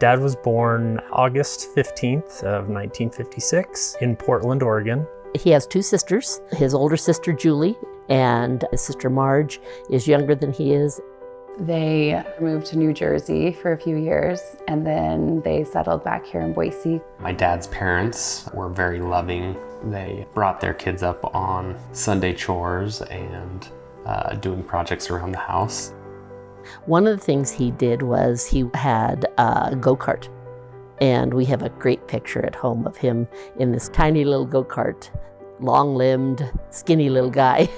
Dad was born August 15th of 1956 in Portland, Oregon. He has two sisters. His older sister, Julie, and his sister, Marge, is younger than he is. They moved to New Jersey for a few years, and then they settled back here in Boise. My dad's parents were very loving. They brought their kids up on Sunday chores and doing projects around the house. One of the things he did was he had a go-kart, and we have a great picture at home of him in this tiny little go-kart, long-limbed, skinny little guy.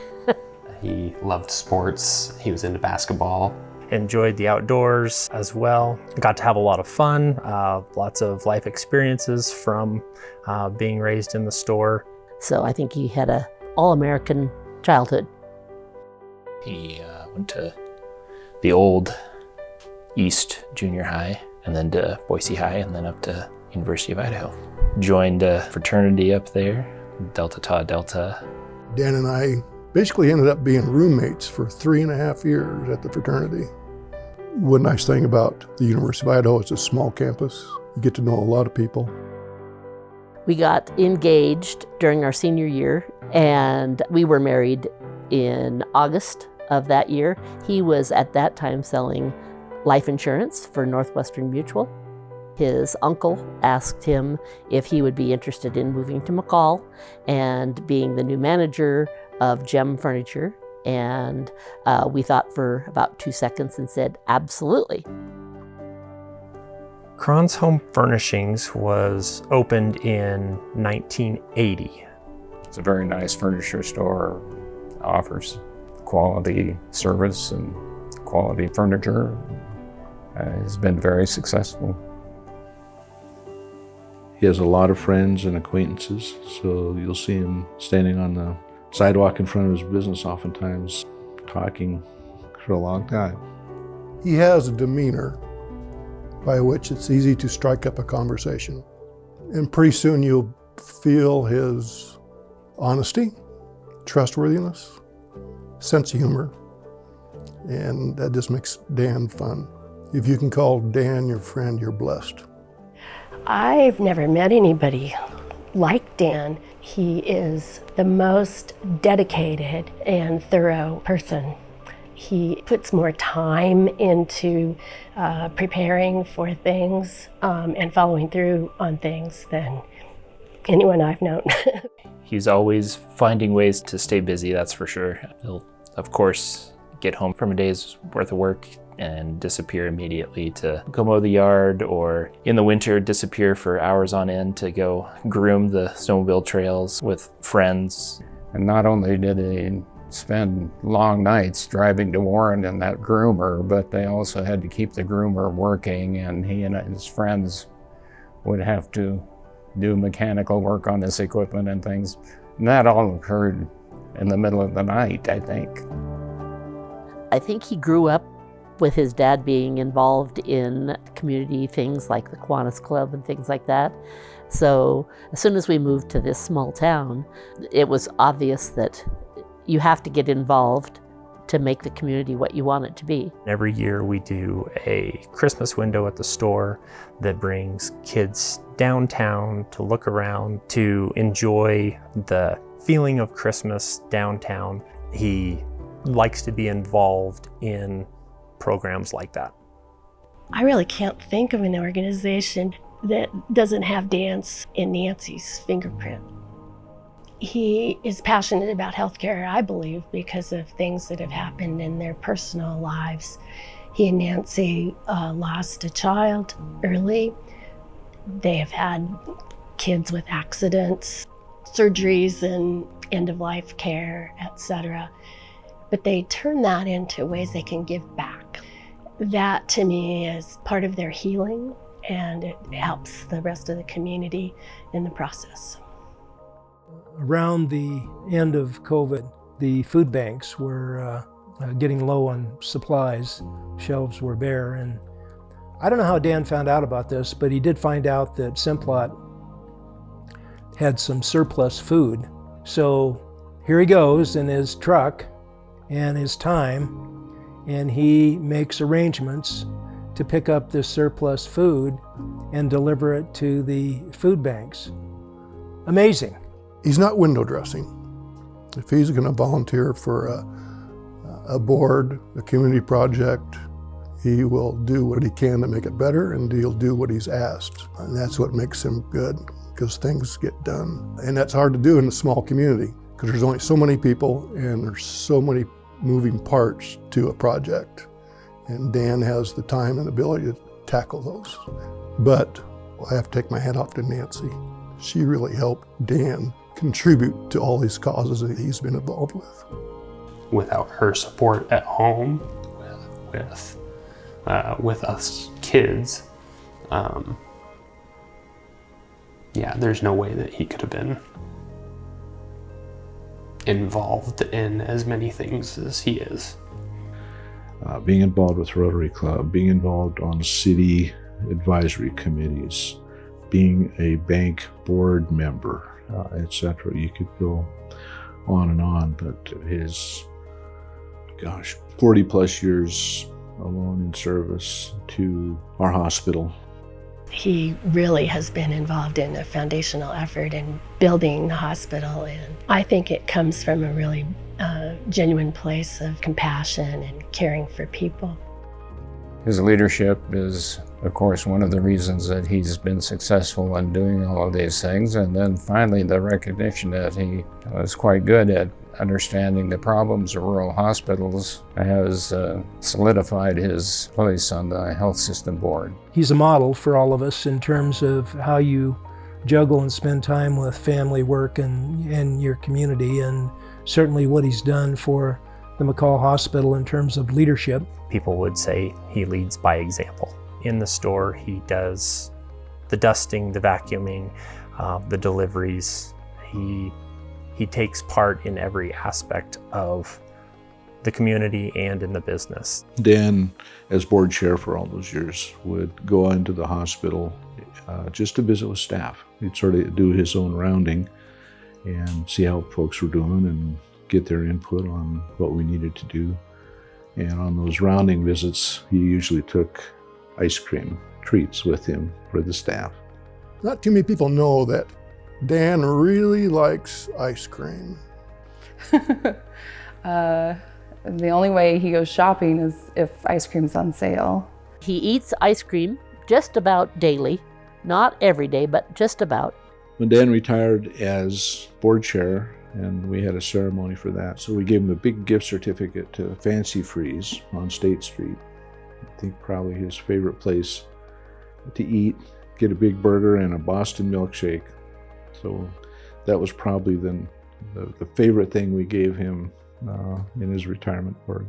He loved sports. He was into basketball. Enjoyed the outdoors as well. Got to have a lot of fun, lots of life experiences from being raised in the store. So I think he had an all-American childhood. He went to the old East Junior High, and then to Boise High, and then up to University of Idaho. Joined a fraternity up there, Delta Tau Delta. Dan and I basically ended up being roommates for 3.5 years at the fraternity. One nice thing about the University of Idaho is it's a small campus. You get to know a lot of people. We got engaged during our senior year, and we were married in August of that year. He was at that time selling life insurance for Northwestern Mutual. His uncle asked him if he would be interested in moving to McCall and being the new manager of Gem Furniture, and we thought for about 2 seconds and said, absolutely. Krahn's Home Furnishings was opened in 1980. It's a very nice furniture store, offers quality service and quality furniture. Has been very successful. He has a lot of friends and acquaintances, so you'll see him standing on the sidewalk in front of his business oftentimes, talking for a long time. He has a demeanor by which it's easy to strike up a conversation. And pretty soon you'll feel his honesty, trustworthiness, sense of humor, and that just makes Dan fun. If you can call Dan your friend, you're blessed. I've never met anybody like Dan. He is the most dedicated and thorough person. He puts more time into preparing for things and following through on things than anyone I've known. He's always finding ways to stay busy, that's for sure. He'll, of course, get home from a day's worth of work and disappear immediately to go mow the yard, or in the winter disappear for hours on end to go groom the snowmobile trails with friends. And not only did he spend long nights driving to Warren in that groomer, but they also had to keep the groomer working, and he and his friends would have to do mechanical work on this equipment and things. And that all occurred in the middle of the night, I think. I think he grew up with his dad being involved in community things like the Kiwanis Club and things like that. So as soon as we moved to this small town, it was obvious that you have to get involved to make the community what you want it to be. Every year we do a Christmas window at the store that brings kids downtown to look around, to enjoy the feeling of Christmas downtown. He likes to be involved in programs like that. I really can't think of an organization that doesn't have Dan's and Nancy's fingerprint. He is passionate about healthcare, I believe, because of things that have happened in their personal lives. He and Nancy lost a child early. They have had kids with accidents, surgeries, and end-of-life care, etc. But they turn that into ways they can give back. That, to me, is part of their healing, and it helps the rest of the community in the process. Around the end of COVID, the food banks were getting low on supplies. Shelves were bare, and I don't know how Dan found out about this, but he did find out that Simplot had some surplus food. So here he goes in his truck and his time, and he makes arrangements to pick up this surplus food and deliver it to the food banks. Amazing. He's not window dressing. If he's going to volunteer for a board, a community project, he will do what he can to make it better, and he'll do what he's asked. And that's what makes him good, because things get done. And that's hard to do in a small community, because there's only so many people and there's so many moving parts to a project. And Dan has the time and ability to tackle those. But I have to take my hat off to Nancy. She really helped Dan contribute to all these causes that he's been involved with. Without her support at home, with us kids, there's no way that he could have been involved in as many things as he is. Being involved with Rotary Club, being involved on city advisory committees, being a bank board member, etc. You could go on and on, but his 40 plus years alone in service to our hospital. He really has been involved in a foundational effort in building the hospital, and I think it comes from a really genuine place of compassion and caring for people. His leadership is, of course, one of the reasons that he's been successful in doing all of these things. And then finally, the recognition that he was quite good at understanding the problems of rural hospitals has solidified his place on the health system board. He's a model for all of us in terms of how you juggle and spend time with family, work, and your community, and certainly what he's done for the McCall Hospital in terms of leadership. People would say he leads by example. In the store, he does the dusting, the vacuuming, the deliveries. He takes part in every aspect of the community and in the business. Dan, as board chair for all those years, would go into the hospital just to visit with staff. He'd sort of do his own rounding and see how folks were doing and get their input on what we needed to do. And on those rounding visits, he usually took ice cream treats with him for the staff. Not too many people know that Dan really likes ice cream. The only way he goes shopping is if ice cream's on sale. He eats ice cream just about daily, not every day, but just about. When Dan retired as board chair, and we had a ceremony for that, so we gave him a big gift certificate to Fancy Freeze on State Street. I think probably his favorite place to eat, get a big burger and a Boston milkshake. So that was probably the favorite thing we gave him in his retirement board.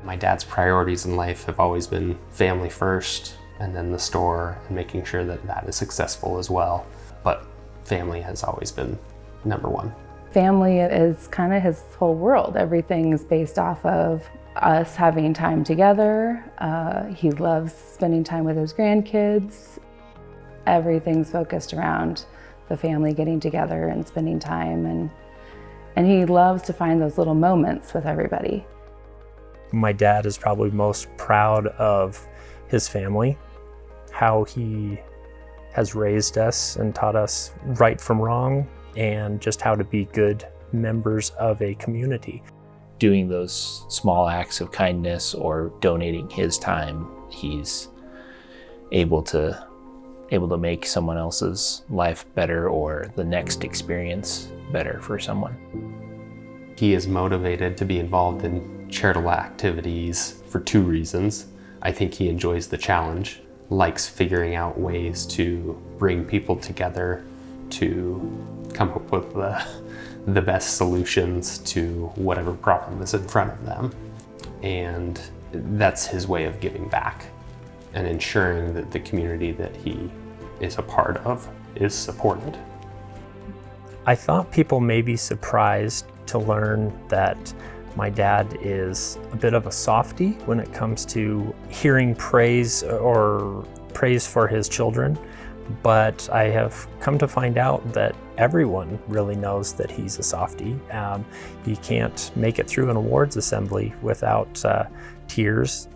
My dad's priorities in life have always been family first, and then the store, and making sure that that is successful as well. But family has always been number one. Family is kind of his whole world. Everything's based off of us having time together. He loves spending time with his grandkids. Everything's focused around the family getting together and spending time, and he loves to find those little moments with everybody. My dad is probably most proud of his family, how he has raised us and taught us right from wrong, and just how to be good members of a community. Doing those small acts of kindness or donating his time, he's able to make someone else's life better or the next experience better for someone. He is motivated to be involved in charitable activities for two reasons. I think he enjoys the challenge, likes figuring out ways to bring people together to come up with the best solutions to whatever problem is in front of them. And that's his way of giving back and ensuring that the community that he is a part of is supported. I thought people may be surprised to learn that my dad is a bit of a softie when it comes to hearing praise or praise for his children, but I have come to find out that everyone really knows that he's a softie. He can't make it through an awards assembly without tears.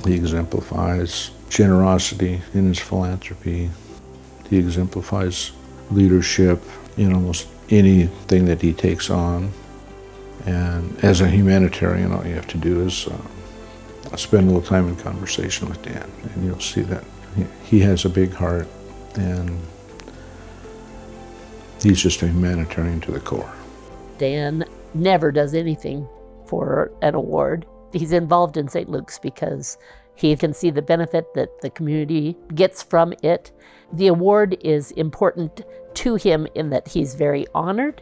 He exemplifies generosity in his philanthropy. He exemplifies leadership in almost anything that he takes on. And as a humanitarian, all you have to do is spend a little time in conversation with Dan, and you'll see that he has a big heart, and he's just a humanitarian to the core. Dan never does anything for an award. He's involved in St. Luke's because he can see the benefit that the community gets from it. The award is important to him in that he's very honored,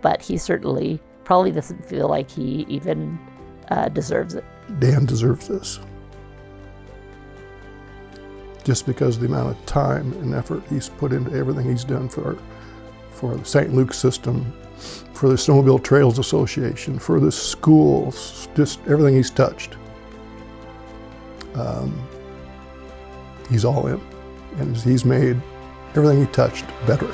but he certainly probably doesn't feel like he even deserves it. Dan deserves this. Just because of the amount of time and effort he's put into everything he's done for the St. Luke's system, for the Snowmobile Trails Association, for the schools, just everything he's touched. He's all in, and he's made everything he touched better.